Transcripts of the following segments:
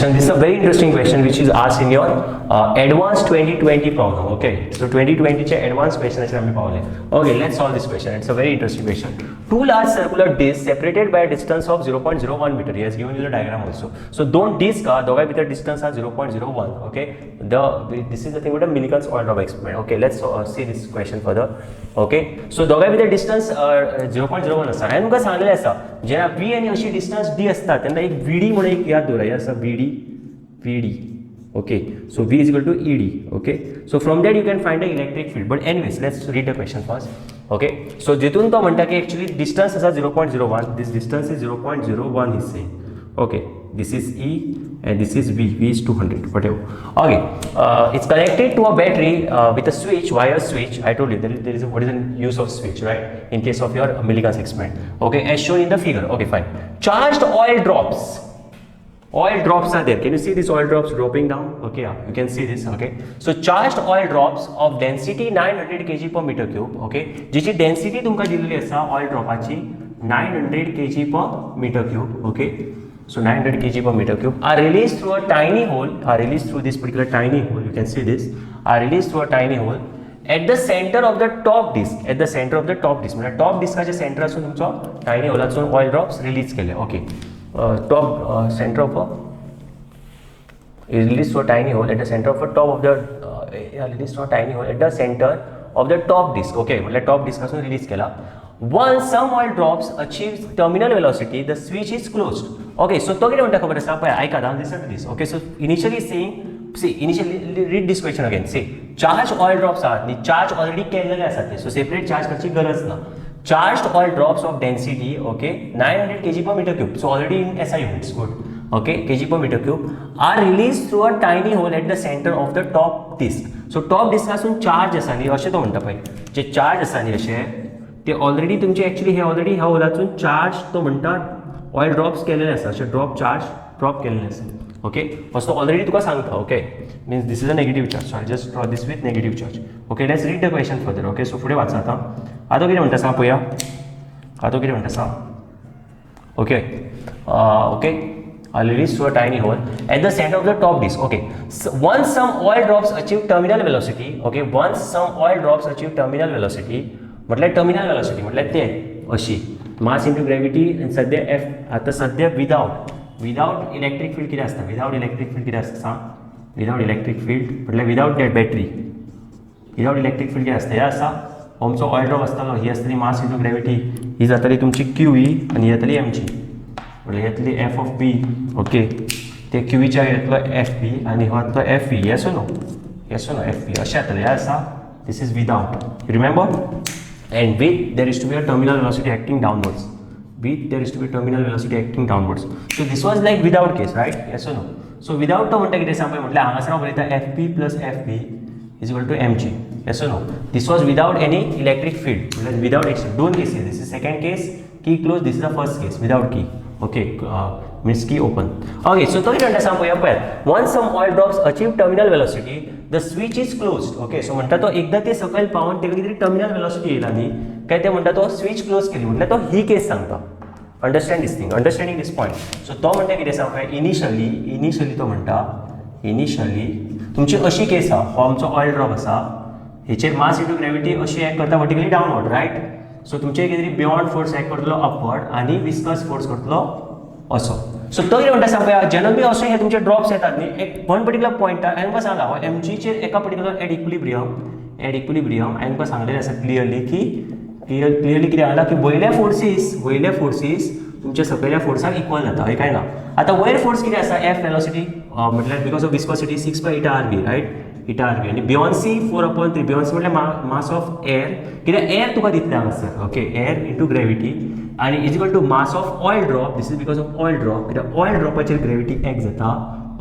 question. This is a very interesting question which is asked in your advanced 2020 problem. Okay, so 2020 चे advanced question असे आम्ही Pawle. Okay, let's solve this question. It's a very interesting question. Two large circular discs separated by a distance of 0.01 meter. He has given you the diagram also. So दोन disc का दोघा भितर distance हा 0.01. Okay, this is the thing with the Millikan's oil drop experiment. Okay, let's see this question further. Okay, so दोघा भितर distance 0.01 असता. आणि तुमका सांगलेले असता जेव्हा V आणि अशी distance D असतात त्यांना एक VD म्हणून एक याद दवरा. असं VD. Okay, so V is equal to ED. Okay, so from that you can find the electric field. But anyways, let's read the question first. Okay, so जिथून तो म्हणता की actually distance असा 0.01. This distance is 0.01 is saying. Okay, this is E and this is V. V is 200. Whatever. Okay, it's connected to a battery with a switch, wire switch. I told you there is what is the use of switch, right? In case of your Millikan's experiment. Okay, as shown in the figure. Okay, fine. Charged oil drops. Oil drops are there. Can you see these oil drops dropping down? Okay, yeah, you can see this. Okay, so charged oil drops of density 900 kg per meter cube. Okay, जिची density तुमका दिलेली असा oil dropaची 900 kg per meter cube. Okay, so 900 kg per meter cube are released through a tiny hole. Are released through this particular tiny hole. You can see this. Are released through a tiny hole at the center of the top disc. At the center of the top disc. म्हणजे top discचे center असून तुमचा tiny hole असून oil drops release केले. Okay. Top center of a is released through a tiny hole at the center of a top of the released through a tiny hole at the center of the top disc. Okay, मतलब top disc पासून release केला. Once some oil drops achieves terminal velocity, the switch is closed. Okay, so तो किती म्हणता खबर असा पळय ऐका now listen to this. Okay, so initially saying, see, initially read this question again. See, charged oil drops are नि charge already केलेले असतात. So separate charge करची गरज ना. Charged oil drops of density, okay, 900 kg per meter cube. So already in SI units, good. Okay, kg per meter cube are released through a tiny hole at the center of the top disc. So top disc पासून charge असा नी असे तो म्हणता पहिले जे charge असा नी असे ते already तुमचे ॲक्च्युअली हे ऑलरेडी ह्या होलातून चार्ज तो म्हणतात ऑयल ड्रॉप्स केलेले असतात असे ड्रॉप केलेले असतात. ओके, फर्स्ट तो ऑलरेडी तुका सांगता. Okay, means this is a negative charge. So I just draw this with negative charge. Okay, let's read the question further. Okay, so पुढे वाचा आता. आता किती म्हणता सांग पळया. आता किती म्हणता सांग. Okay, okay, released through a tiny hole at the center of the top disc. Okay, so once some oil drops achieve terminal velocity. Okay, once some oil drops achieve terminal velocity. म्हटलं terminal velocity म्हटलं ते अशी mass into gravity आणि सध्या F. आता सध्या without electric field किती असतं. विदाउट इलेक्ट्रिक फील्ड किती असतं सांग. विदाउट इलेक्ट्रिक फील्ड म्हटलं without that battery. Without electric field किती असतं हे असा आमचो ऑयल ड्रॉप असताना ही असतली मास इंटू ग्रॅव्हिटी. ही जातली तुमची क्यू ई आणि ही जातली एमची. म्हटलं यातली एफ ऑफ बी. ओके, ते क्यू ईच्या यातलं एफ बी आणि हो एफ बी. येसो नो एफ बी अशें जातलें. हे असा this is without. You remember. And with there is to be a terminal velocity acting downwards. So this was like without case, right? Yes or no? So without तो म्हणता किती सांग म्हटलं हांगासर हांव बरयता FP plus FB is equal to mg. Yes or no? This was without any electric field. Without दोन cases. This is second case, key closed. This is the first case without key. Okay, means key open. Okay, so तो किती म्हणता सांग पळया. Once some oil drops achieve terminal velocity, the switch is closed. Okay, so म्हणता तो एकदा ते सकयल पावून तेका कितें टर्मिनल वेलोसिटी येयला न्ही काय ते म्हणटा तो स्विच क्लोज केली म्हटल्यार तो ही केस सांगता. Understand this thing, understanding this point. So तो म्हणटा कितें सांगता इनिशियली तो म्हणटा इनिशियली तुमची अशी केस आहा. हो आमचो ऑयल ड्रॉप आसा हेचेर मास इंटू ग्रॅव्हिटी अशी एक्ट करता वर्टिकली डावनवर्ड, रायट. सो तुमचे कितें तरी बियॉन्ड फोर्स एक्ट करतलो अपवर्ड आणि विस्कस फोर्स करतलो असो. सो तो कितें म्हणटा सांगता जनरली अशें हे तुमचे ड्रॉप्स येतात न्ही एक वन पर्टिक्युलर पॉयंटार. हांवें तुमकां सांगला हो एमजीचेर एका पर्टिक्युलर एट इक्विलिब्रियम हांवें तुमकां सांगलेलें आसा क्लियरली कितें सांगलां की वयले फोर्सीस तुमच्या सकयल्या फोर्साक इक्वल जाता. हय काय ना. आतां वयर फोर्स कितें आसा एफ वेलोसिटी म्हटल्यार because of viscosity 6/8 right. Eta आणि बियॉन्सी 4/3. बियॉन्सी म्हटल्यार मास ऑफ एअर कित्याक एअर तुका दितले हांगासर. ओके, एअर इंटू ग्रॅव्हिटी आणि is equal to mass of oil drop. This is because of oil drop कित्याक ऑयल ड्रॉपाचेर ग्रॅव्हिटी एक्ट जाता.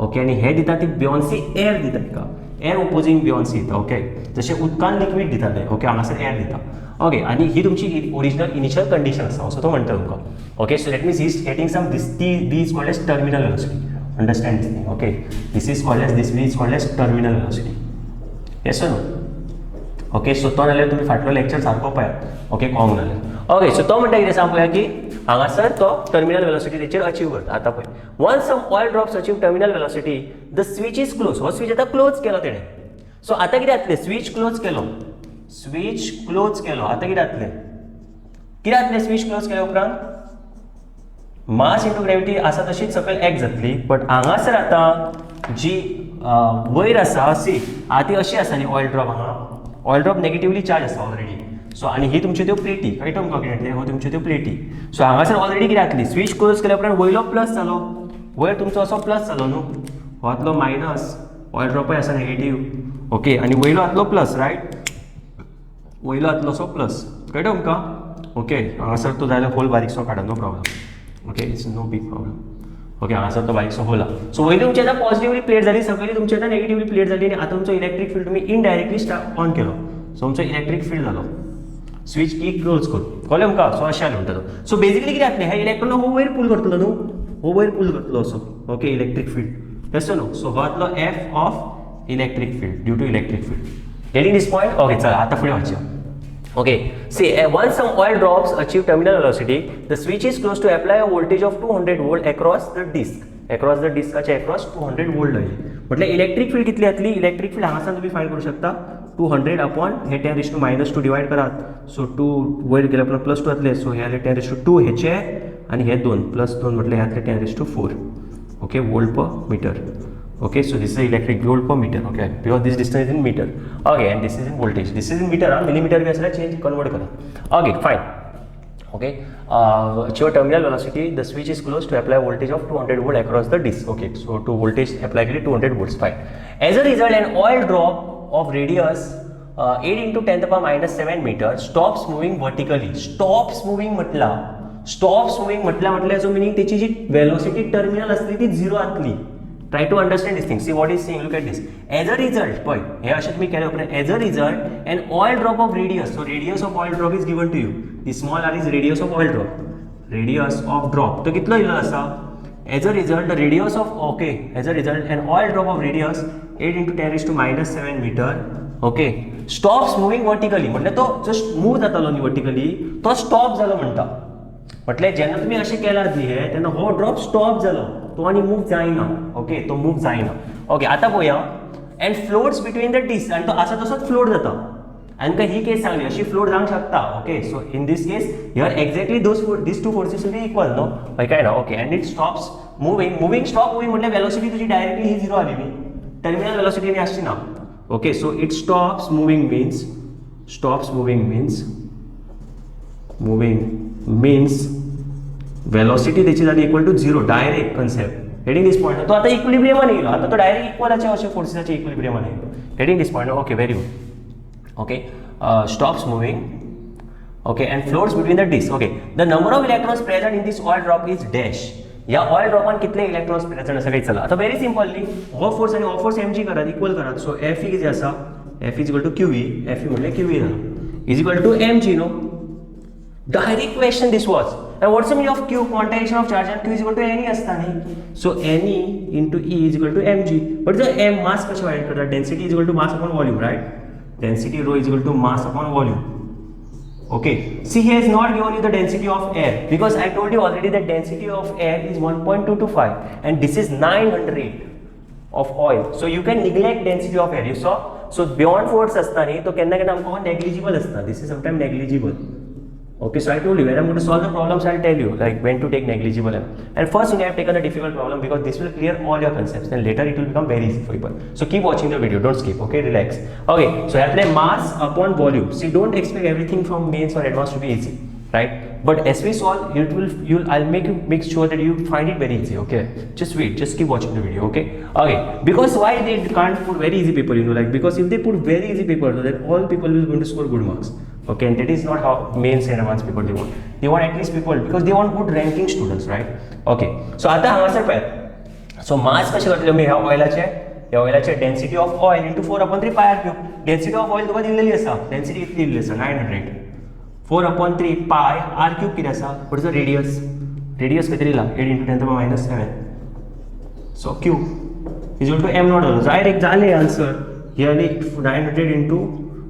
ओके, आणि हे दिता ती बियॉन्सी एअर दिता तिका. एअर ओपोजींग बियॉन्सी दिता. ओके, जशें उदकान लिक्वीड दिताले. ओके, हांगासर एअर दिता. ओके, आणि ही तुमची ओरिजिनल इनिशियल कंडिशन आसा असो तो म्हणटा तुमकां. Okay, so let means is getting some this B is called as terminal velocity. Understand this thing. Okay, this is called as this B is called as terminal velocity. Yes no. Okay, so तो नाल्यार तुम्ही फाटलो lecture सारको पळयात. Okay, कळोंक नाल्यार. Okay, so तो म्हणटा कितें सांग पळया की हांगासर तो टर्मिनल वेलोसिटी तेचेर अचीव करता. आतां पळय, once some oil drops achieve terminal velocity the switch is close. हो स्विच आतां क्लोज केलो तेणें. सो आतां कितें जातलें, स्विच क्लोज केलो, स्विच क्लोज केलो, आतां कितें जातलें, कितें जातलें स्विच क्लोज केल्या उपरांत मास इंटू ग्रेविटी आसा तशीच सकयल एक्ट जातली. बट हांगासर आतां जी वयर आसा सी ती अशी आसा न्ही ऑयल ड्रॉप, हांगा ऑयल ड्रॉप नेगेटिवली चार्ज आसा ऑलरेडी. सो आनी ही तुमच्यो त्यो प्लेटी, कळटा तुमकां कितें, हो तुमच्यो त्यो प्लेटी. सो हांगासर ऑलरेडी कितें जातली, स्विच क्लोज केल्या उपरांत वयलो प्लस जालो, वयर तुमचो असो प्लस जालो न्हू, हो आतलो मायनस, ऑयल ड्रॉपय आसा नेगेटीव. ओके, आनी वयलो आतलो प्लस, रायट, वयलो आतलो सो प्लस, कळटा तुमकां. ओके, हांगासर तो जाल्यार होल बारीकसो काडा, no problem. Okay, it's no big problem. Okay, हांगासर तो बारीकसो होल आहा. सो वयली तुमची आतां पॉझिटिवली प्लेट जाली, सकयली तुमची आतां नेगेटिवली प्लेट जाली, आनी आतां तुमचो इलेक्ट्रीक फील्ड तुमी इनडायरेक्टली ऑन केलो. सो तुमचो इलेक्ट्रीक फील्ड जालो, स्विच की क्लोज करून, कळ्ळें तुमकां. सो अशें म्हणटा. सो बेजिकली कितें जातलें, हे इलेक्ट्रॉन हो वयर पूल करतलो न्हू, हो वयर पूल करतलो असो. ओके, इलेक्ट्रीक फील्ड तसो न्हू. सो हो जातलो F of electric field due to electric field. Getting this point. Okay, चला आतां फुडें वचया. Okay, see, once some oil drops achieve terminal velocity, the switch is closed to apply a voltage of 200 volt across the disc. Across the disc across 200 volt जाली. म्हटल्यार electric field कितली जातली, electric field हांगासान तुम्ही find करू शकता 200 upon हे 10⁻² divide करात. सो 2 वयर गेल्या उपरांत +2 जातले. सो हे जाले 10⁻², हेचे आनी हे 2 +2 म्हटल्यार हे जातले 10⁻⁴. ओके, वोल्ट पर metre. Okay, so this is electric volt per meter. Okay, because this distance is in meter. Okay, and this is in voltage. This is in meter. Millimeter भी असला change convert करा. Okay, fine. Okay, achieve terminal velocity. The switch is closed to apply voltage of 200 volt across the disc. Okay, so to voltage apply के लिए 200 volts. Fine. As a result, an oil drop of radius 8 into 10⁻⁷ meter stops moving vertically. Stops moving म्हटला. Stops moving म्हटल्याचो meaning त्याची जी velocity terminal असली ती 0 आतली. Try to understand this thing. See what is saying. Look at this. As a result, boy, हे अशें तुम्ही केले उपरांत, as a result, an oil drop of radius. So radius of oil drop is given to you. The small r is radius of oil drop. Radius of drop. तो कितलो इल्लो आसा? As a result, the radius of as a result, an oil drop of radius 8 into 10⁻⁷ meter. Okay, stops moving vertically. म्हटल्यार तो just move जातालो न्ही vertically, तो stop जालो म्हणटा. म्हटल्यार जेन्ना तुमी अशें केलात न्ही हे, तेन्ना हो ड्रॉप स्टॉप जालो, तो आनी मूव जायना. ओके, तो मूव जायना. ओके, आतां पळोवया. And floats between the disc, आनी तो आसा तसोच फ्लोट जाता. आमकां ही केस सांगली अशी फ्लोट जावंक शकता. Okay, so in this case here exactly these two forces will be equal, no काय ना. Okay, and it stops moving stop moving म्हटल्यार वेलोसिटी तुजी डायरेक्टली ही 0 आली न्ही, टर्मिनल वेलोसिटी आसची ना. Okay, so it stops moving means velocity त्याची जाली equal to 0 direct concept. Getting this point. तो आता इक्विलिब्रियमान येयलो, आता तो डायरेक्ट इक्वलाचे अशे फोर्सेसाचे इक्विलिब्रियमान येयलो. Getting this point. Okay, very good. Okay, stops moving. Okay, and floats between the disc. Okay, the number of electrons present in this oil drop is dash. या ऑयल ड्रॉपान कितले इलेक्ट्रॉन्स प्रेजेंट आसा काही चला. आता व्हेरी सिंपलली हो force आणि हो फोर्स mg करात, इक्वल करात. सो F किती आसा, F is equal to QE. F म्हटल्यार QE जालो, is equal to mg. No, direct question this was. And what's the meaning of Q? Quantization of charge, and Q is equal to NE असता न्ही. So NE into E is equal to mg. But the M mass कशें find करता? Density is equal to mass upon volume, right? Density rho is equal to mass upon volume. Okay. See, he has not given you the density of air because I told you already that density of air is 1.225 and this is 900 of oil. So you can neglect density of air. You saw? So beyond force असता न्ही, तो केन्ना केन्ना आमकां negligible असता. This is sometimes negligible. Okay, so I told you when I'm going to solve the problems, I'll tell you like when to take negligible and first you have taken a difficult problem because this will clear all your concepts. Then later it will become very easy for you. So keep watching the video, don't skip. Okay, relax. Okay, so I apply mass upon volume. See, don't expect everything from mains or advanced to be easy, right? But as we solve, I'll make sure that you find it very easy. Okay, just wait, just keep watching the video. Okay, okay. Because why they can't put very easy paper? You know, like because if they put very easy paper, then all people will going to score good marks. Okay, and that is not how mains and advanced people they want. They want at least people because they want good ranking students, right? Okay, so आता हांगासर पळय. So mass कशें करतले आमी ह्या ऑयलाचे density of oil into 4/3 pi r cube. Density of oil तुका दिल्लेली आसा, डेन्सिटी कितली दिल्ली आसा 900. 4/3 पाय r क्यूब कितें आसा, व्हाट इज द रेडियस कितें दिला 8 into 10⁻⁷. So q is equal to m nought जालो. डायरेक्ट जाले आन्सर. Here 900 into.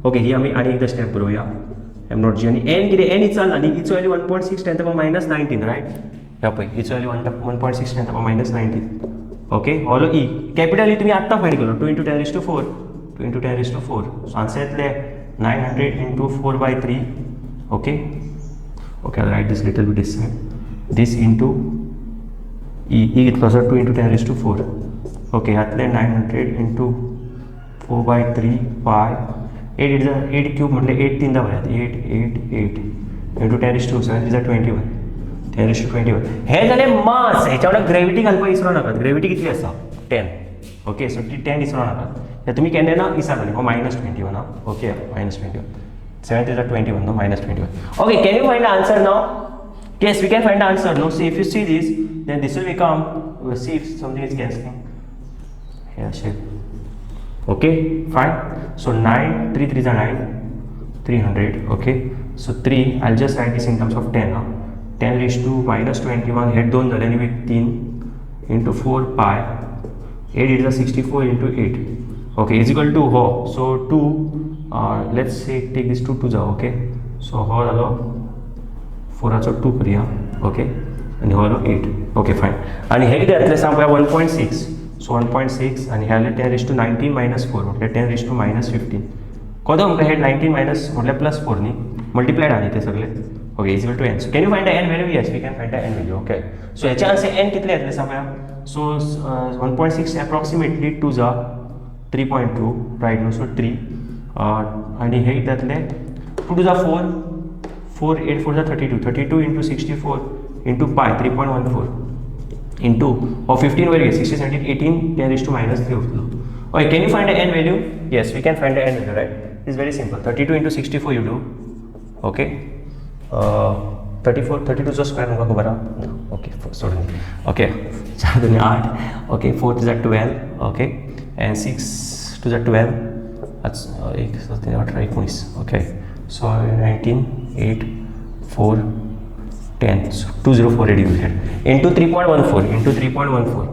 ओके, ही आम्ही आणि एकदा स्टेप बरोवया. m नॉट g आणि n किती n इचाल आणि each value 1.6 10 to the minus 19 right या पै each value 1.6 10 to the minus 19 okay हॉलो ई कॅपिटल ई तुम्ही आत्ता फाईंड केलो 2 into 10 raised to 4 2 into 10 raised to 4 so answer येतले 900 into 4/3 okay okay I'll write this little bit this side this into e घेतलो sir 2 into 10 raised to 4 okay यातले 900 into 4/3 pi 8 cube म्हटले 8 तीनदा वयात 8 into 10 raised to 7 is 21 10 raised to 21 हे झाले मास ह्याच्यावर gravity घालपा विसरू नका ग्रेविटी कितली आसा 10 ओके सो ती 10 विसरू नका हे तुम्ही केन्ना ना विसरले हो -21 हा okay -21 7 is 21 no -21 okay can you find the answer now yes we can find the answer no see if you see this then this will become see if something is cancelling here shape okay fine so 9 3 3 are 9 300 okay so 3 I'll just write this in terms of 10 10 raised to -21 head 2 झाले आणि 3 into 4 pi 8 is 64 into 8 okay is equal to ho so 2 let's say take this 2 to जा okay so हो झालो 4 2 करूया okay आणि हो झालो 8 okay fine आणि हे किती घातले सांग 1.6 so 1.6 आणि हे आले 10 raised to 19 minus 4 म्हटले 10 raised to -15 कोणतं आमकां हे 19 मायनस म्हटल्यार +4 न्ही मल्टिप्लायड आनी ते सगळे okay is equal to n so can you find the n value yes we can find the n value okay so याचे आन्सर n कितले येतले सांगया सो 1.6 अप्रॉक्सिमेटली 2 जा 3.2 राइट नो सो 3 आणि हे जातले 2 to the 4 4 8 4 32 into 64 into pi 3.14 into or 15 where 60 17 18 10 raised to -3 उरलो okay can you find the n value yes we can find the n value right it's very simple 32 into 64 you do okay 34 32 जो square होगा खबर है okay sorry okay 4 दूनी 8 okay 4 to the 12 okay and 6 to the 12 एक 7 8 19 okay so 19 8 4 10 so 204 divided into 3.14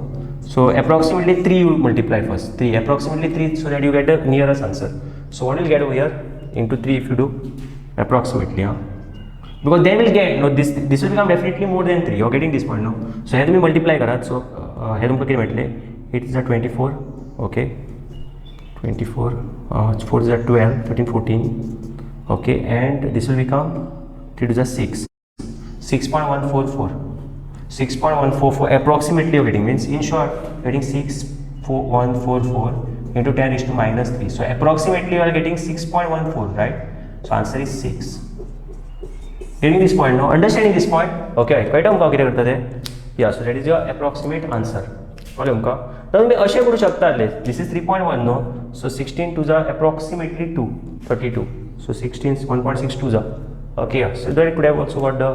so approximately 3 you multiply first 3 approximately 3 so that you get the nearest answer so what will get over here into 3 if you do approximately because they will get no this will become definitely more than 3 you're getting this point no so here तुम्ही multiply करा so here तुमका किती म्हटले 8 is 24 okay 24 4 is 12 13 14 okay and this will become 3 to the 6 6.144 approximately you're getting means in short getting 6.144 into 10 raised to -3 so approximately you are getting 6.14 right so answer is 6 getting this point no understanding this point okay right काय तुमका किती करता ते yeah so that is your approximate answer okay तुमका तर तुम्ही असे करू शकता this is 3.1 no so 16 to the approximately 2 32 so 16 1.6 to the okay yeah so that could have also got the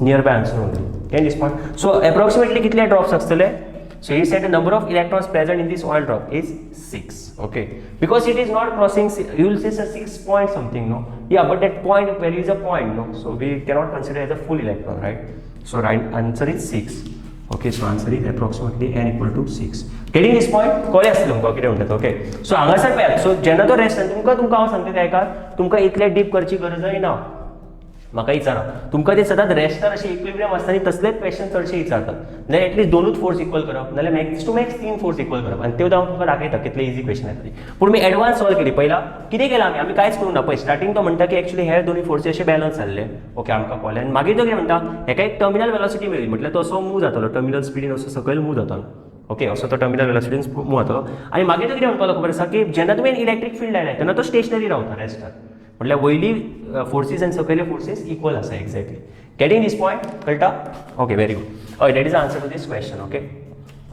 nearby answer only can this point so approximately कितले drops असतले so he said the number of electrons present in this oil drop is 6 okay because it is not crossing you will say 6 point something no yeah but that point value is a point no so we cannot consider as a full electron right so right answer is 6 okay so answer is approximately n equal to 6 getting this point कळ्ळें आसलें तुमकां कितें म्हणटा तो okay so हांगासर पळयात सो जेन्ना तो रेस्ट तुमकां हांव सांगता तें ऐकात तुमकां इतले डीप करची गरजय ना म्हाका विचारा तुमकां ते सदांच रेस्टार अशें इक्विलिब्रियम आसता आनी तसलेच क्वेश्चन चडशे विचारतात नाल्यार एटलीस्ट दोनूच फोर्स इक्वल करप नाल्यार max two max 3 force equal करप आनी त्यो हांव तुमकां दाखयता कितले इजी क्वेश्चन येतली पूण मी एडवान्स सॉल्व केली पयला कितें केलां आमी कांयच करूं ना पळय स्टार्टींग तो म्हणटा की एक्चुअली हे दोन्ही फोर्सी अशे बॅलन्स जाल्ले ओके आमकां कळ्ळें आनी मागीर तो कितें म्हणटा हेका एक टर्मिनल वेलोसिटी मेळ्ळी म्हटल्यार तो असो मूव जातालो टर्मिनल स्पीडीन असो सकयल मूव जातालो ओके असो तो टर्मिनल वेलोसिटीन मूव जातालो आनी मागीर तो कितें म्हणपाक खबर आसा की जेन्ना तुमी इलेक्ट्रीक फील्ड लायला तेन्ना तो स्टेशनरी रावता रेस्टार म्हटल्यार वयली फोर्सीस आनी सकयले फोर्सीस इक्वल आसा एक्झॅक्टली गेटिंग दिस पॉयंट कळटा okay very good okay that is answer to this question okay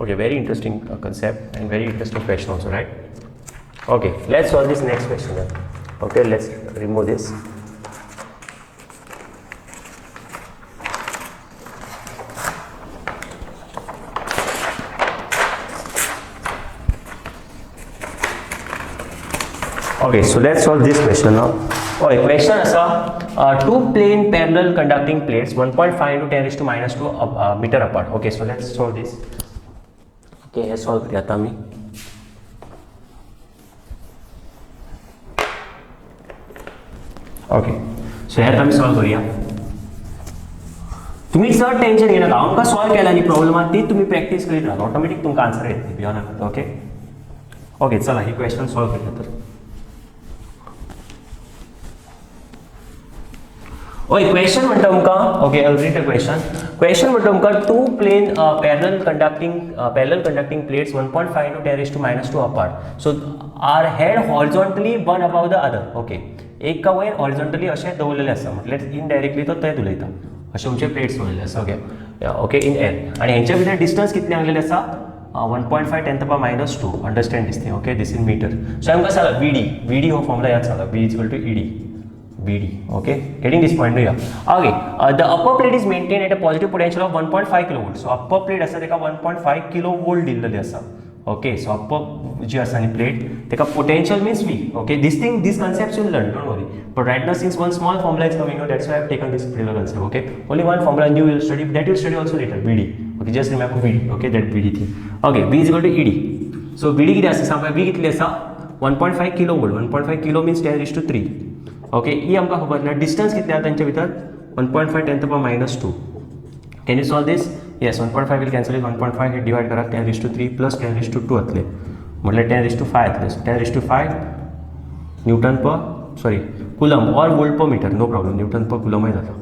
okay very interesting concept and very interesting question also right okay let's solve this next question then okay let's remove this okay so let's solve this question now okay question asa two plane parallel conducting plates 1.5 into 10 raised to -2 meter apart okay so let's solve this okay हे solve करूया आता आम्ही okay सो हे आम्ही solve करूया. तुम्ही चड tension घेनाका, आमकां solve केला न्ही प्रॉब्लेम ती तुम्ही प्रॅक्टिस करीत राहा, ऑटोमॅटिक तुमकां आन्सर येतली भिवनाका. ओके ओके चला ही क्वेश्चन सॉल्व करूया. तर ओके क्वेश्चन म्हणटा तुमकां, okay I will read the question म्हणटा तुमकां two plane parallel conducting plates 1.5 into 10⁻² apart, so are held horizontally one above the other. Okay एका वयर हॉरिझॉन्टली अशें दवरलेलें आसा, म्हटल्यार इनडायरेक्टली तो थंय उलयता, अशे तुमचे प्लेट्स दवरलेले आसा. ओके ओके इन एर, आनी हेंच्या भितर डिस्टन्स कितलें आहलेलें आसा 1.5 10⁻². Understand this thing. Okay this in metre. So आमकां सांगा VD हो फॉर्मुला याद सांगा, V = ED BD. Okay, getting this point here. Okay, the upper plate is maintained at a positive potential of 1.5 kilovolt. So upper plate असा तेका 1.5 kilovolt दिलेली असा. Okay, so upper जी असा नी plate तेका potential means V. Okay, this concepts you'll learn, don't worry. But right now since one small formula is coming out, that's why I've taken this particular concept. Okay, only one formula and you will study that. You'll study also later. BD. Okay, just remember BD. Okay, that BD thing. Okay, V = ED. So BD किती असा सांगा, V कितली असा 1.5 kilovolt. 1.5 kilo means 10⁻³ okay ही आमकां खबर ना. Distance कितले आसा तांच्या भितर 1.5 10⁻². Can you solve this? Yes 1.5 will cancel it. 1.5 हे डिवायड करा 10⁻³ प्लस 10⁻² जातले, म्हटल्यार 10⁻5 जातले. 10⁻5 न्यूटन पर सॉरी कुलम और वोल्ट पर मीटर, नो प्रॉब्लम. न्यूटन पर कुलमय जाता.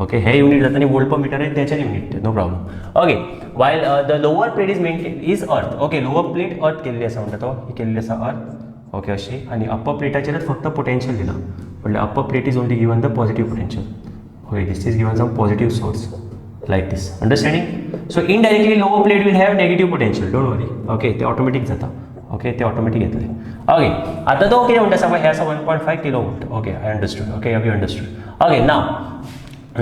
ओके हे युनिट जाता आनी वोल्ट पर मीटर आहे त्याचे unit, no problem. Okay while the lower plate is maintain is earth. Okay lower plate earth केलेली आसा म्हणटा तो, ही केलेली आसा अर्थ. ओके अशी, आणि अप्पर प्लेटाचेरच फक्त पोटेन्शियल दिला, म्हटल्यार upper plate is only given the positive potential. Okay this is given some positive source like this. Understanding? So indirectly lower plate will have negative potential, don't worry. Okay ते automatic जाता. Okay ते automatic येतले. Okay आता तो कितें म्हणटा सांगा, हे आसा 1.5 kilovolt. Okay I understood. Okay have you understood? Okay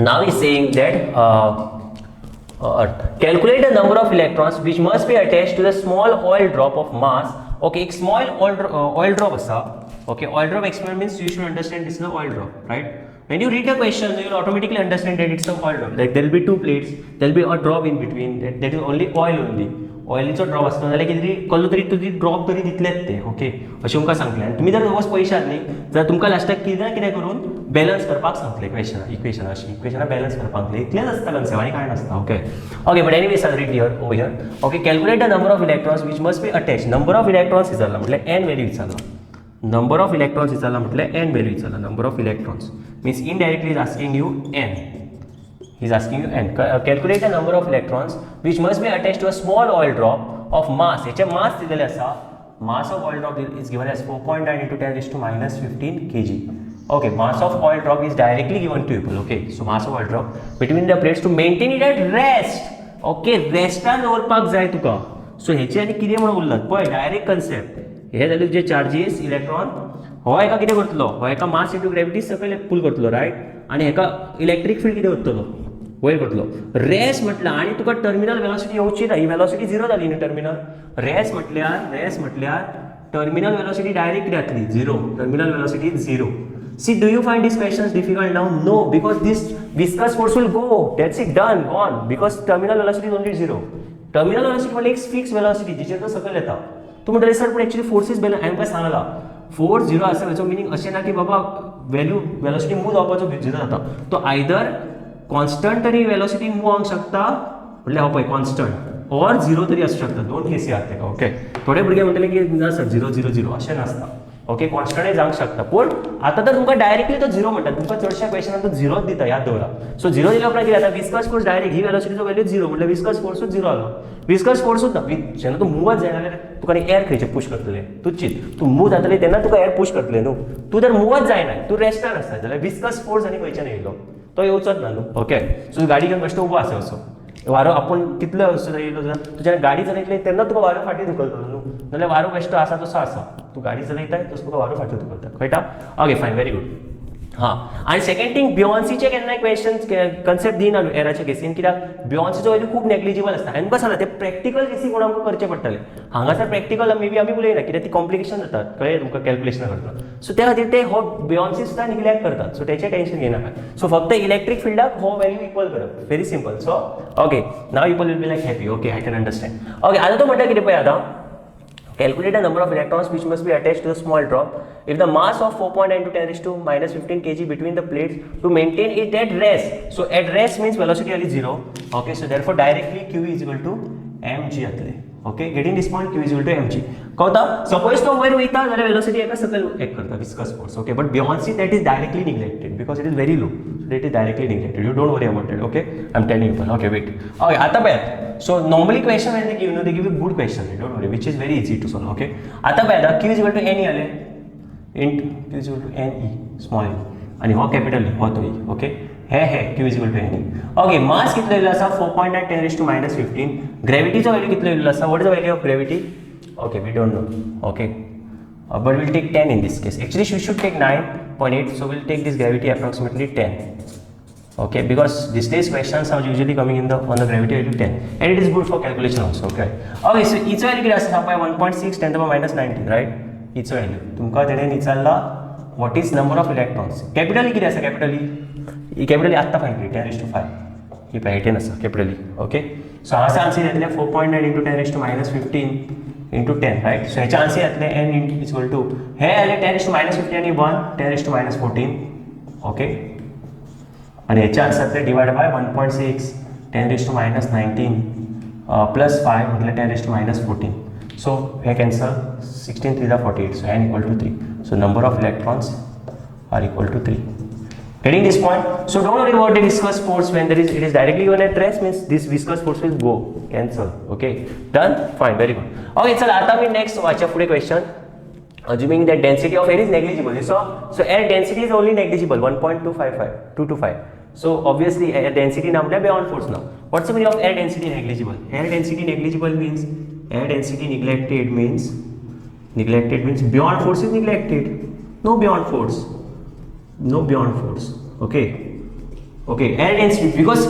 now is saying that calculate the number of electrons which must be attached to the small oil drop of mass. Okay, एक small oil drop असा. Okay, oil drop experiment means you should understand this is an oil drop, right? When you read the question, you will automatically understand that it's an oil drop. Like there will be two plates, there will be a drop in between. That is only oil only. ऑयलीचो drop आसता जाल्यार कितें कसलो तरी तुजी drop तरी दितलेच ते. Okay अशें तुमकां सांगलें. आनी तुमी जर सपोज पयशात न्ही जाल्यार तुमकां लास्टाक कितें ना कितें करून बॅलन्स करपाक सांगतले इक्वेशनां बॅलन्स करपाक सांगतले. इतलेंच आसता कन्सेप्ट आनी कांय नासता. Okay okay but anyways I read here over here. Okay calculate the number of electrons which must be attach. Number of electrons विचारला म्हटल्यार एन व्हॅल्यू विचारला. नंबर ऑफ इलेक्ट्रॉन्स विचारला म्हटल्यार एन व्हॅल्यू विचारला. Number of electrons means indirectly is asking you n. He is asking you and calculate the number of electrons which must be attached to a small oil drop of mass. याचे mass दिलेले आसा. Mass of oil drop is given as 4.9 into 10⁻⁻15 kg. Okay, mass of oil drop is directly given to people. Okay, so mass of oil drop between the plates to maintain it at rest. Okay, restan दवरपाक जाय तुका. So हेचे आनी कितें म्हणून उरलात पळय direct concept. हे जाले जे charges electron हो एका कितें करतलो, हो एका मास इंटू ग्रेविटी सकयल पुल करतलो रायट, आनी हेका इलेक्ट्रीक फील्ड कितें करतलो वयर करतलो. रेस्ट म्हटल्यार आनी तुका टर्मिनल वेलोसिटी येवची ना. ही वेलोसिटी झिरो जाली न्ही टर्मिनल. रेस्ट म्हटल्यार टर्मिनल वेलोसिटी डायरेक्ट कितें जातली zero. Terminal velocity is zero. See do you find this questions difficult now? No, because this viscous force will go. That's it done gone because terminal velocity is only zero. Terminal velocity म्हणजे एक fix velocity जिचेर तो सकयल येता. तूं म्हणटले sir पूण actually forces balance हांवें Sangla force zero आसा हेचो मिनींग अशें ना की बाबा वेलोसिटी मूव जावपाचो झिरो जाता. तो आयदर कॉन्स्टंट तरी वेलोसिटी मूव जावंक शकता म्हटल्यार हो पळय कॉन्स्टंट और झिरो तरी आसूं शकता. दोन केसी आहात तेका. ओके थोडे भुरगे म्हणटले की ना सर 0 0 0 अशें नासता. ओके कॉन्स्टंटय जावंक शकता पूण आतां तर तुमकां डायरेक्टली तो झिरो म्हणटा. तुमकां चडशा क्वेश्चनाक तो झिरोच दिता याद दवरा. सो झिरो दिल्या उपरांत कितें जाता विस्कस फोर्स डायरेक्ट ही वेलोसिटीचो वॅल्यू झिरो म्हटल्यार विस्कस फोर्सूच झिरो जालो. विस्कस फोर्सूच ना जेन्ना तूं मूवच जायना जाल्यार तुका एअर खंयचे पुश करतले. तूं चिंत तूं मूव जातलें तेन्ना तुका एअर पुश करतले न्हू. तूं जर मूवच जायना तूं रेस्टार आसता जाल्यार विस्कस फोर्स आनी खंयच्यान येयलो तो येवचोच ना न्हू. ओके सो गाडी घेवन बेश्टो उबो आसा असो वारो आपूण कितलो सुद्दां येयलो जाल्यार तुज्या गाडी चलयतले तेन्ना तुका वारो फाटीं धुकलतलो न्हू. नाल्यार वारो बेश्टो आसा तसो आसा. तूं गाडी चलयताय तसो तुका वारो फाटीं धुकलता. कळटा? Okay fine very good. हां आनी सेकंड थिंग बियॉन्सीचे केन्नाय क्वेश्चन कन्सेप्ट दिना न्हू एराच्या केसीन. कित्याक बियॉन्सीचो वॅल्यू खूब नेग्लिजिबल आसता. आनी कशें जाता ते प्रॅक्टिकल केसी कोण आमकां करचे पडटले. हांगासर प्रॅक्टिकल मे बी आमी उलयना कित्याक ती कॉम्प्लिकेशन जातात कळ्ळें तुमकां कॅल्कुलेशनां करता. सो त्या खातीर ते हो बियॉन्सी सुद्दां निग्लेक्ट करतात. सो तेचें टेन्शन घेनाका. सो फक्त इलेक्ट्रीक फिल्डाक हो वॅल्यू इक्वल करप very simple. So okay now people will be like happy. Okay I can understand. Okay आतां तो म्हणटा कितें पळय आतां Calculate the number of electrons which must be attached to the small drop if the mass of 4.9 to 10 raised to minus 15 kg between the plates to maintain it at rest. So at rest means velocity is 0. Okay, so therefore directly Q is equal to mg atle. Okay, getting this point, Q is equal to mg. Kota suppose to where वयता जाल्यार velocity एका सकल एक करता viscous force. Okay, but beyond C that is directly neglected because it is very low. So it is directly neglected. You don't worry about that. Okay, I'm telling you. Okay, wait. Okay, आता पहा. So normally question when they give you, they give you good question. Don't worry, which is very easy to solve. Okay. आता पहा Q is equal to n आले. Int Q is equal to n e small e. आणि हो capital E हो तो e. Okay. है Q is equal to n e. Okay. Mass कितना दिला असा 4.9 10 raised to minus 15. Gravity चा value कितना दिला असा? What is the value of gravity? Okay, we don't know. Okay. But we'll take 10 in this case. Actually, we should take 9.8. So we'll take this gravity approximately 10. Okay, because these days questions are usually coming in on the gravity value 10, and it is good for calculation also. Okay, so each value किती असता पळय 1.6 10 to the minus 19, right? each value तुमका तेणे विचारला what is number of electrons. capital E किती असता? capital E आत्ता find केली 10 raised to 5 ही पळय 10 असता capital E. Okay, so हाचा आन्सर येतले 4.9 into 10 raised to minus 15 into 10, right? So ह्याचा आन्सर येतले n is equal to हे आले 10 raised to minus 15 आणि 1 10 raised to minus 14. Okay, and h answer divided by 1.6 10 raised to minus 19 plus 5 मतलब 10 raised to minus 14. So we can answer 16 3 are 48. So n equal to 3. So number of electrons are equal to 3. Getting this point? So don't worry about the viscous force when it is directly given at rest means this viscous force will go cancel. Okay, done? Fine, very good. Okay, so आता मी next वाचा पुढे question. Assuming that density of air is negligible. So air density is only negligible 1.225. So obviously air density now beyond force now. What's the meaning of air density negligible? Air density negligible means air density neglected means beyond force is neglected. No beyond force. Okay. Air density because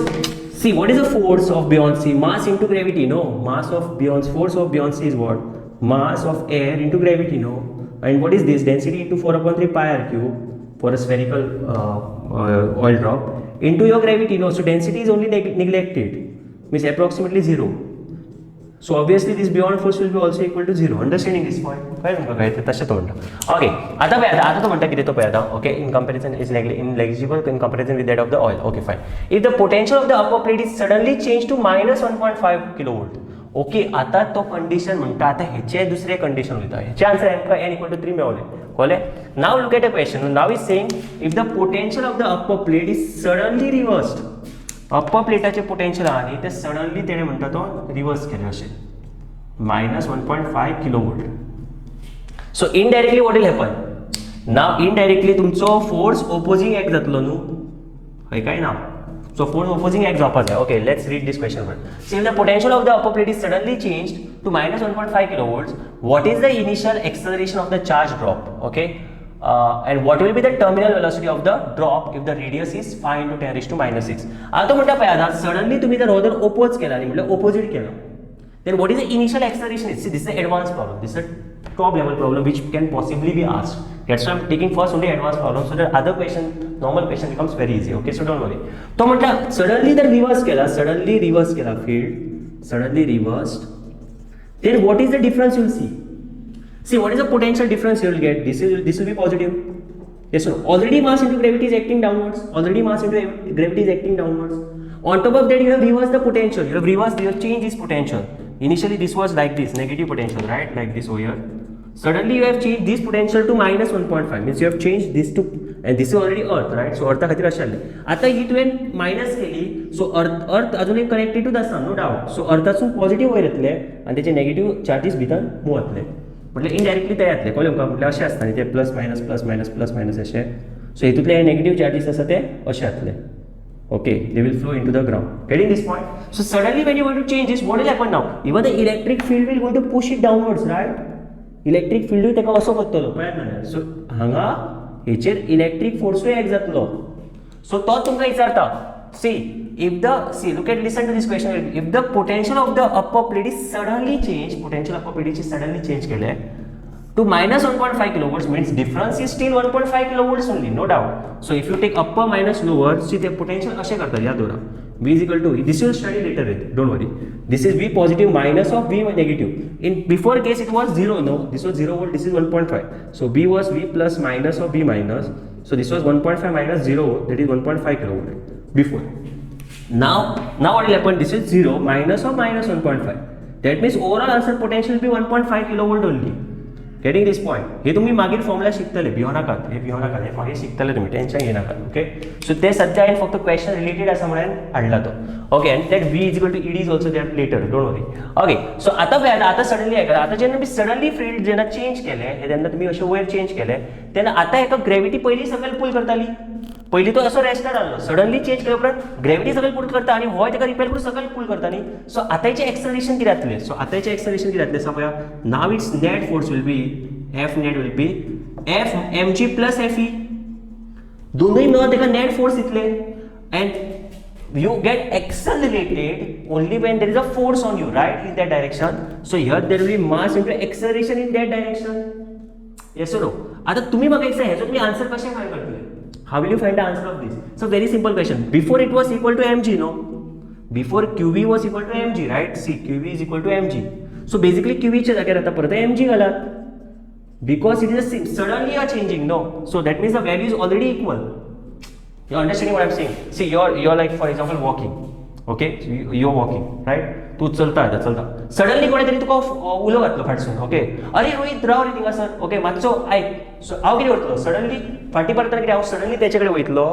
see what is the force of beyond C? Mass into gravity. No, force of beyond C is what? Mass of air into gravity. No. And what is this? Density into 4/3 pi r cube for a spherical oil drop into your gravity. No, so density is only neglected, means approximately 0. So obviously this beyond force will be also equal to 0. Understanding this point? Okay. आता तो म्हणता किती तो पळय आता. Okay, in comparison is negligible in comparison with that of the oil. Okay, fine. If the potential of the upper plate is suddenly changed to minus 1.5 kilovolt. Okay, आता तो condition म्हणता आता ह्याचे दुसरे कंडिशन होता. ह्याचे आन्सर एमका n equal to 3 मेवले. कळले? Now look at a question. Now is saying if the potential of the upper plate is suddenly reversed. Upper प्लेटाचे पोटेंशियल आणि ते सडनली तेणे म्हणता तो रिवर्स केले असे minus 1.5 kilovolt. So indirectly what will happen? Now indirectly तुमचो force opposing act जातलो न्हू. हय काय ना? So force opposing x opposite. Okay, let's read this question first. So if the potential of the upper plate is suddenly changed to minus 1.5 kilovolts, what is the initial acceleration of the charge drop? Okay, and what will be the terminal velocity of the drop if the radius is 5 into 10 raised to minus 6? आता म्हणता पळय आता suddenly तुम्ही जर order oppose केला आणि म्हणजे opposite केला, then what is the initial acceleration? See, this is an advanced problem. This is a top level problem which can possibly be asked. That's why I'm taking first only advanced problem so that other question, normal question becomes very easy. Okay, so don't worry. तो म्हटला suddenly जर reverse केला field, suddenly reversed, then what is the difference you'll see? See, what is the potential difference you'll get? This will be positive. Yes or no? Already mass into gravity is acting downwards. On top of that, you have reversed the potential. You have changed this potential. Initially, this was like this, negative potential, right? Like this over here. Suddenly, you have changed this potential to minus 1.5. Means you have changed this to, and this is already Earth, right? So Earth खातीर अशें जालें. आता ही तुवें minus केली, so Earth अजून एक connected to the sun, no doubt. So अर्थासून positive वयर येतले आनी तेचे नेगेटिव्ह चार्जीस भितर मूव जातले. म्हटल्यार इनडायरेक्टली ते येतले. कळ्ळें तुमकां? म्हटल्यार अशें आसता न्ही ते प्लस मायनस अशें. सो हितूंतले नेगेटिव्ह चार्जीस आसा ते अशें जातले. Okay, they will flow into the ground. Getting this point? So suddenly when you want to change this, what will happen now? Even the electric field will going to push it downwards, right? Electric field will take also करतलो. So हांगा हेचेर electric force एक जातलो. So तो तुमकां विचारता. Listen to this question. If the potential of the upper plate is suddenly changed, केले to minus 1.5 kilovolts means difference is still 1.5 kilovolts only, no doubt. So if you take upper minus lower, see the potential असे करता या दोरा. V is equal to, this will study later, don't worry. This is V positive minus of V negative. In before case it was 0, no, this was 0 volt, this is 1.5. So B was V plus minus of V minus. So this was 1.5 minus 0 volt, that is 1.5 kilovolt before. Now what will happen? This is 0 minus of minus 1.5. That means overall answer potential will be 1.5 kilovolt only. Getting this point? हे तुम्ही मागील formula शिकतले, भिवू नाकात, हे मागील शिकतले तुम्ही, tension घेऊ नका. Okay, सो ते सध्या आहे फक्त क्वेश्चन रिलेटेड असं म्हणून आणला तो. Okay, and that V is equal to ED is also that later, don't worry. Okay, so आता सडनली आहे का, आता जेव्हा मी सडनली फील्ड जेव्हा चेंज केले, तेन्ना तुम्ही अशें वयर चेंज केले, तेन्ना आता एका ग्रेविटी पयली सकयल पुल करताली. पयली तो असो रेस्टार आसलो, सडनली चेंज केल्या उपरांत ग्रेविटी सकयल पुल करता आनी हो तेका रिपेल करून सकयल पुल करता न्ही. सो आतांचे एक्सलरेशन कितें जातलें? सो आतांचे एक्सलरेशन कितें जातलें सांगूया. Now it's net force will be F net will be F mg plus Fe. दोनों मेळोन तेका नेट फोर्स दितले, and you get accelerated only when there is a force on you, right, in that direction. So here there will be mass into acceleration in that direction. Yes or no? आता तुम्ही म्हाका एक सांग, हेजो तुम्ही answer कशें find करतले? How will you find the answer of this? So very simple question. Before it was equal to mg, no? Before qv was equal to mg, right? See, qv is equal to mg. So basically qv च्या जाग्यार आता परत mg घालात. Because it is suddenly a changing, no, so that means the value is already equal. You understanding what I'm saying? See, you're like for example walking, okay, so you're walking, right? तू चलता suddenly कोणी तरी तुका उलो घातलो फाटसून, okay, अरे रोहित राव रे थिंगासर, okay, मातसो आयक. सो हांव कितें करतलो, सडनली फाटी परतना कितें हांव सडनली तेचे कडेन वयतलो,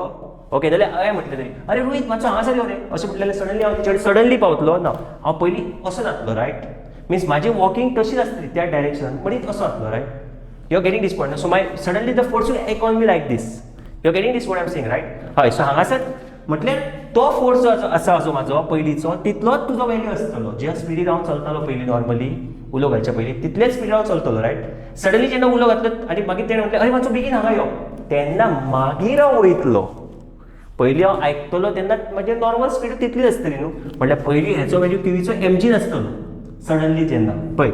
ओके, जाल्यार हांवें म्हटलें तरी अरे रोहित मातसो हांगासर यो रे अशें म्हटलें, सडनली हांव तेचे कडेन सडनली पावतलो ना, हांव पयलीं असो जातलो, रायट. मीन्स म्हाजी वॉकिंग तशीच आसतली त्या डायरेक्शन, पण असो जातलो, riot. You're getting this point. So suddenly the force will act on me like this. You're getting this what I'm saying, right? हय, सो हांगासर म्हटल्यार तो फोर्स जो आसा जो म्हाजो पयलींचो तितलोच तुजो व्हॅल्यू आसतलो. ज्या स्पिडीन हांव चलतालो पयलीं नॉर्मली उलो घालच्या पयलीं तितलेच स्पिडीन हांव चलतलो, रायट. सडनली जेन्ना उलो घातलो आनी मागीर तेणें म्हटलें अरे मातसो बेगीन हांगा यो, तेन्ना मागीर हांव वयतलो. पयलीं हांव आयकतलो तेन्ना म्हजे नॉर्मल स्पीड तितलीच आसतली न्हू, म्हटल्यार पयलीं हेचो व्हॅल्यू QVचो mg आसतलो. Suddenly जेन्ना पळय,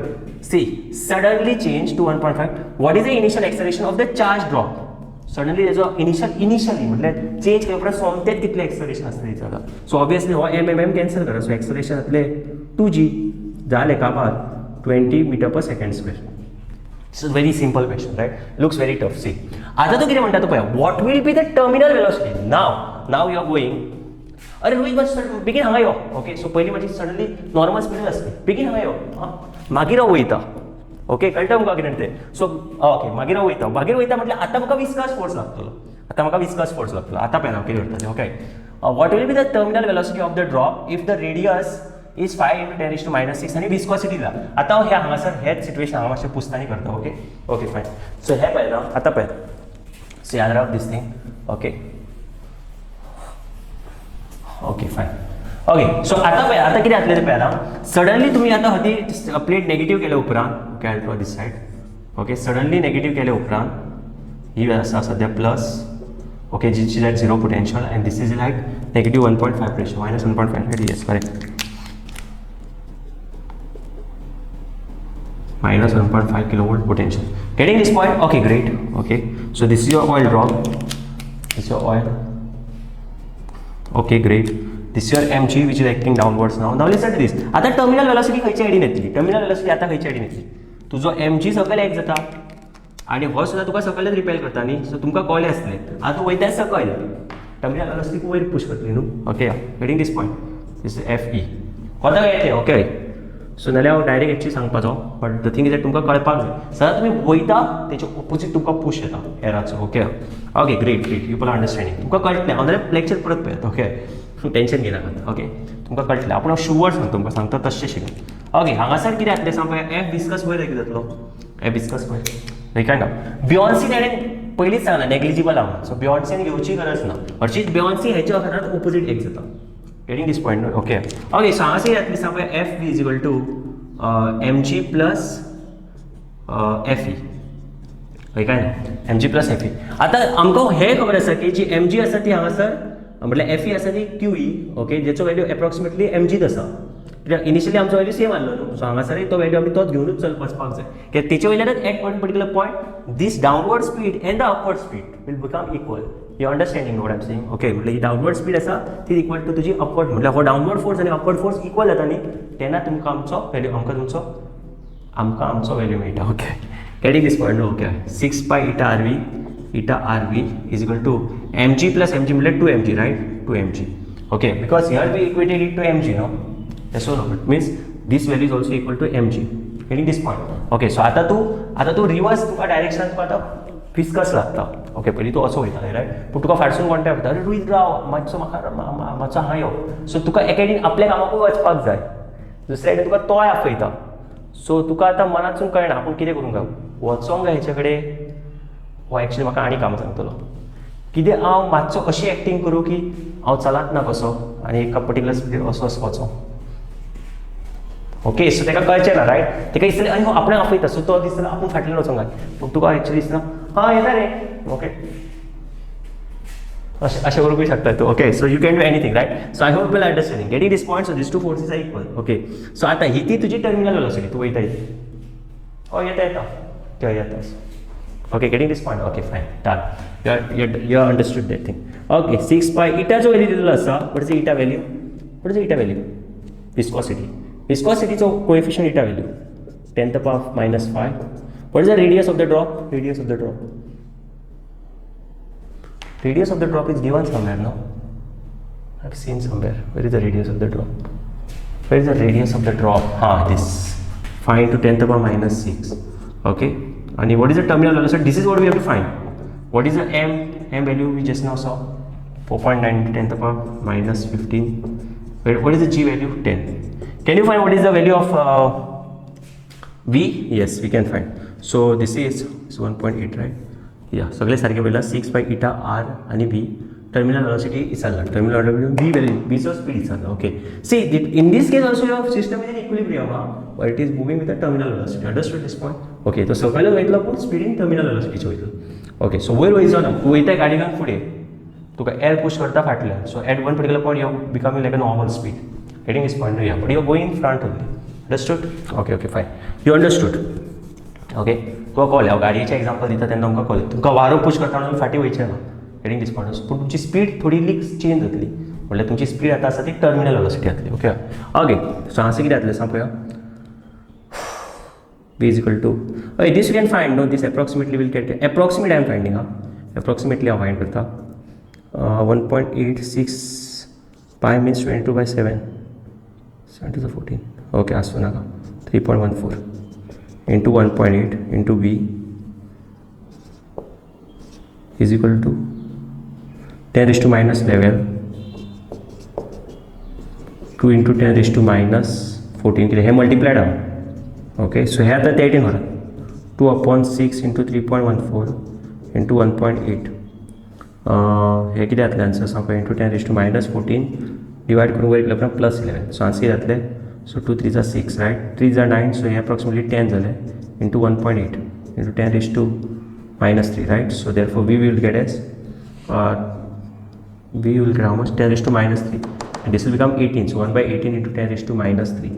see, suddenly change to 1.5. What is the initial acceleration of the charge drop? Suddenly there's a initially म्हटल्यार चेंज केल्या उपरांत सोमतेच कितले एक्सलेरेशन आसतलें चला. सो ऑब्वियसली हो m कॅन्सल करा. सो एक्सलेरेशन जातले 2g जालें काबार 20 मीटर पर second square. This is very simple question, right? Looks very tough. See, आता तो कितें म्हणटा तो पळय, what will be the terminal velocity? Now you are going. अरे रोहित बस बेगीन हांगा यो, ओके. सो पयलीं म्हाजी सडनली नॉर्मल स्पीड आसली, बेगीन हांगा यो, मागीर हांव वयता, ओके, कळटा तुमकां कितें तें. सो ओके, मागीर हांव वयता म्हटल्यार आतां म्हाका विस्कस फोर्स लागतलो, आतां पळय हांव कितें करतलें, okay. What will be the terminal velocity of the drop if the radius is 5 × 10⁻⁶ आनी विस्कोसिटी दिला. आतां हांव हांगासर हेच सिट्युएशन हांव मातशें पुसतानी करता, ओके फायन. सो हे पळय ना, आतां पळय, सो याद Rao these thing, okay fine. Okay, so आता कितें जातलें तें पळयलां. सडनली तुमी आतां हती प्लेट नेगेटीव केल्या उपरांत, okay, I draw this side, okay, suddenly negative केल्या उपरांत ही आसा सद्या प्लस, ओके, जिची that 0 potential and this is like negative 1.5 ratio -1.5, yes correct, -1.5 kilovolt potential. Getting this point? Okay, great. Okay, so this is your oil drop. This is your oil. Okay, great. This is your mg which is acting downwards now. Now listen to this. आता terminal velocity खंयच्या एडीन येतली? Terminal velocity आता खंयच्या एडीन येतली? तुजो mg सकयल एक जाता आणि हो सुद्धा तुका सकयलच रिपेल करता न्ही, सो तुमकां कळ्ळें आसलें. आता वयता सकयल टर्मिनल वेलोसिटी वयर पुश करतली न्हू. Okay, getting this point. This is fe. कोता काय येतलें? ओके. सो नाल्यार हांव डायरेक्ट एक्चुअली सांगपाचो, but the thing is that तुमकां कळपाक जाय. सदां तुमी वयता तेचे ऑपोजीट तुमकां पुश येता एराचो. Okay, great, people understanding. तुमकां कळटलें, हांव नाल्यार लेक्चर परत पळयता. Okay, tension घेनाकात. ओके, तुमकां कळटलें. आपूण हांव शुअर सांगता तुमकां, सांगता तशें शिकता. ओके, हांगासर कितें जातलें सांग पळय, एफ विस्कस वयर कितें जातलो, एफ विस्कस वयर कांड ऑफ बियॉन्सी ताणें पयलींच सांगला नेग्लिजिबल आहा. सो बियॉन्सीन घेवची गरज ना, हरशीच बियॉन्सी हेच्या वाठारांत ऑपोजीट एक जाता. Getting this point? Okay, so हांगासर जातली सांग पळय F B is equal to mg plus fe. काय ना mg प्लस fe. आता आमकां हे खबर आसा की जी mg आसा ती हांगासर म्हटल्यार fe आसा ती qe, ओके, जेचो व्हॅल्यू एप्रॉक्सिमेटली mg आसा. इनिशियली आमचो व्हॅल्यू सेम आसलो न्हू, सो हांगासर तो व्हॅल्यू आमी तोच घेवनूच वचपाक जाय, कित्याक तेचे वयल्यानच at one particular point this downward speed and the upward speed will become equal. You understanding what I am saying? Okay, म्हटल्यार ही डावनवर्ड स्पीड आसा ती इक्वल टू तुजी अपवर्ड, म्हटल्यार हो डावनवर्ड फोर्स आनी अपवर्ड फोर्स इक्वल जाता न्ही, तेन्ना तुमकां आमचो व्हॅल्यू आमकां आमचो व्हॅल्यू मेळटा. Okay, getting this point? Okay, 6 pi eta rv is equal to mg plus mg म्हटल्यार 2mg, right? 2mg. Okay, because here we equated it to mg, no? That's all. It means this value is also equal to mg. Getting this point? Okay, so आता तू reverse तुका direction तुका आता फिस्कस लागता. Okay, पयलीं तू असो वयताले, रायट? पूण तुका फाटसून कोणटाय वयता, अरे रोहित राव, मातसो हां यो. सो तुका एकेडीन आपल्या कामाकूय वचपाक जाय, दुसऱ्या कडेन तुका तोय आपयता. सो तुका आतां मनातसून कळना पूण कितें करूंक जाय, वचोंक जाय हेचे कडेन. हो एक्चुअली म्हाका आनी काम सांगतलो, कितें हांव मातसो अशी एक्टींग करूं की हांव चलत ना कसो आनी एका पर्टिक्युलर स्पीड असो वचो. ओके, सो ताका कळचें ना, रायट? ताका दिसतलें अरे हो आपणाक आपयता, सो तो दिसतलो आपूण फाटल्यान वचोंक जाय, पूण तुका एक्चुअली दिसना हां येता रे. ओके, अशें करूंकूय शकता तूं. Okay, so you can do anything, right? So I hope you'll understanding. Getting this point? So these two forces are equal. Okay, so आतां ही ती तुजी टर्मिनल वेलोसिटी, तूं वयता हय येता ते येता. Okay, getting this point? Okay, fine, done. You understood that thing. Okay, 6 pi eta जो value दिलेला आसा, what is the eta value? What is the eta value? Viscosity. Viscosity चा coefficient eta value 10 to the power minus 5. What is the radius of the drop? Radius of the drop. Radius of the drop is given somewhere, no? I've seen somewhere. Where is the radius of the drop? Where is the radius of the drop? This 5 into 10 to the power minus 6. Okay. And what is the terminal velocity? This is what we have to find. What is the m value we just now saw? 4.9 into 10 to the power minus 15. What is the g value? 10. Can you find what is the value of v? Yes, we can find. So this is 1.8, right? Yeah, सगळे सारखे पळयला. 6 by eta r आणि v. Terminal velocity इचारला. Terminal velocity v value, v चा speed इचारला. Okay. See, in this case also your system is in equilibrium, but it is moving with the terminal velocity. Understood this point? Okay. तो सकयल वयतलो पूण स्पीडीन terminal वेलोसिटीचे वयतलो. Okay, सो वयर वयचो ना, तूं वयता गाडी घेवन फुडें, तुका एअर पुश करता फाटल्यान. So at one particular point you becoming like a normal speed. Getting this point? Yeah, but you are going in front only. Understood? Okay, fine. You understood? Okay, तुका कळ्ळें. हांव गाडयेचें एग्जांपल दिता तेन्ना तुमकां कळ्ळें. तुमकां वारो पुश करता म्हणून फाटीं वयचें ना. Getting this point? पूण तुमची स्पीड थोडी चेंज जातली, म्हटल्यार तुमची स्पीड आतां आसा ती टर्मिनल वेलोसिटी जातली. ओके, सो हांगासर कितें जातलें सांग पळोवया. v is equal to, this you can find, no? This approximately will get, approximate I am finding, approximately I find करता. 1.86 pi means 22 by 7 to the 14. Okay, as soon as 3.14 into 1.8 into v is equal to 10 raised to minus 11 2 into 10 raised to minus 14 कितें हे multiplied आहा. Okay, सो हे आतां 18 व्हरात. 2/6 into 3.14 into 1.8. हे कितें जातलें answer सांग पळय. Into 10 raised to minus 14 divide करून वयर केल्या उपरांत प्लस 11. सो आन्सर कितें जातलें? सो 2 3 जा 6, रायट? 3 जा 9, सो हे अप्रॉक्सिमेटली 10 जालें into 1.8 into 10 raised to minus 3, right? So therefore we will get as we will get how much? 10 raised to minus 3, and this will become 18. So 1/18 into 10 raised to minus 3.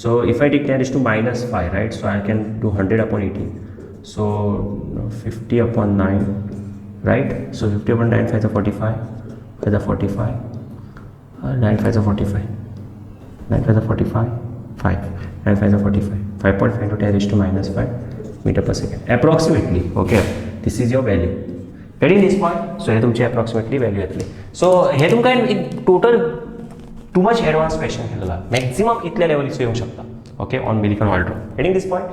So if I take 10 raised to minus 5, right? So I can do 100 upon 18. So 50 upon 9, right? So 50 upon 9, 5 is 45, 5 is 45, 9 5 is 45, 9 5 is 45, 5, 9 5 is 45, 5.5 into 10 raised to minus 5 meter per second. Approximately, okay? This is your value. Getting this point? So हे तुमची approximately value येतली. So हे तुमकां total too much advance question केलेला. Maximum इतल्या लेवलीचो येवंक शकता. ओके, ऑन मिलिकन वाल्ड्रो. Getting this point?